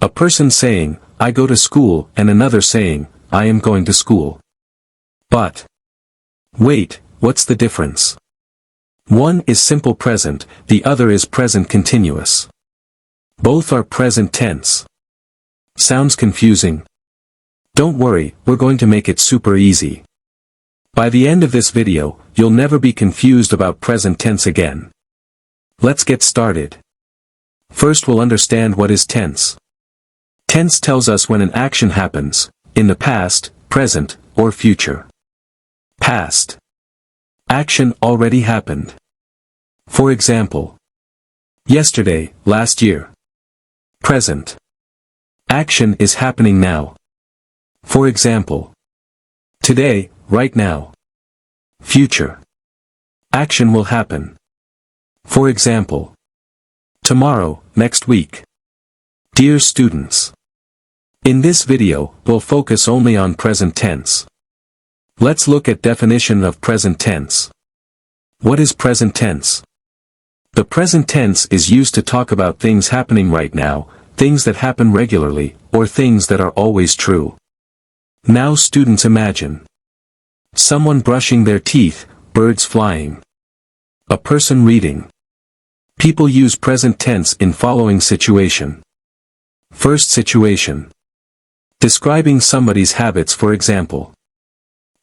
A person saying, I go to school, and another saying, I am going to school. But wait, what's the difference? One is simple present, the other is present continuous. Both are present tense. Sounds confusing? Don't worry, we're going to make it super easy. By the end of this video, you'll never be confused about present tense again. Let's get started. First we'll understand what is tense. Tense tells us when an action happens, in the past, present, or future. Past. Action already happened. For example, yesterday, last year. Present. Action is happening now. For example, today, right now. Future. Action will happen. For example, tomorrow, next week. Dear students, in this video, we'll focus only on present tense. Let's look at definition of present tense. What is present tense? The present tense is used to talk about things happening right now, things that happen regularly, or things that are always true. Now students imagine. Someone brushing their teeth, birds flying. A person reading. People use present tense in following situation. First situation. Describing somebody's habits, for example.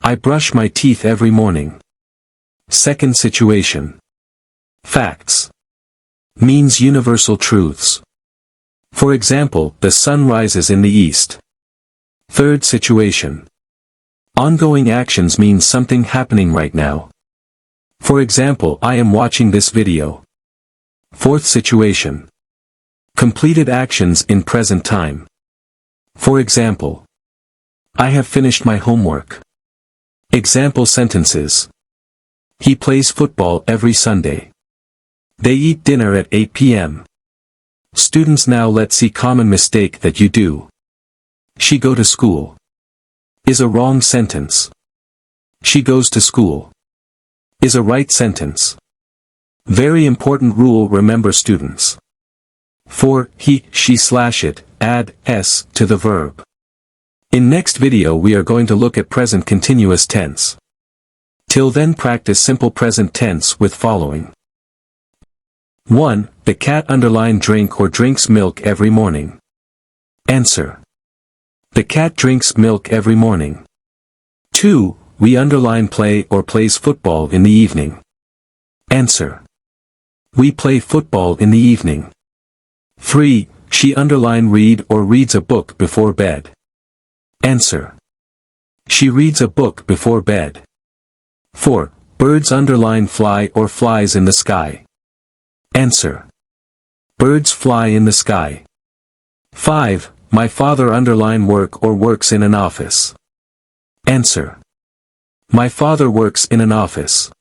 I brush my teeth every morning. Second situation. Facts. Means universal truths. For example, the sun rises in the east. Third situation. Ongoing actions means something happening right now. For example, I am watching this video. Fourth situation. Completed actions in present time. For example, I have finished my homework. Example sentences. He plays football every Sunday. They eat dinner at 8 p.m. Students, now let's see common mistake that you do. She go to school. Is a wrong sentence. She goes to school. Is a right sentence. Very important rule, remember students. For he, she / it, add s to the verb. In next video we are going to look at present continuous tense. Till then practice simple present tense with following. 1. The cat drink or drinks milk every morning. Answer. The cat drinks milk every morning. 2. We play or plays football in the evening. Answer. We play football in the evening. 3. She read or reads a book before bed. Answer. She reads a book before bed. 4. Birds fly or flies in the sky. Answer. Birds fly in the sky. 5. My father work or works in an office. Answer. My father works in an office.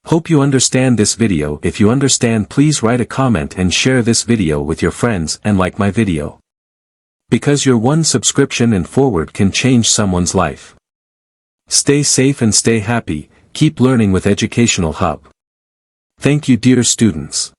Hope you understand this video. If you understand, please write a comment and share this video with your friends and like my video. Because your one subscription and forward can change someone's life. Stay safe and stay happy, keep learning with Educational Hub. Thank you, dear students.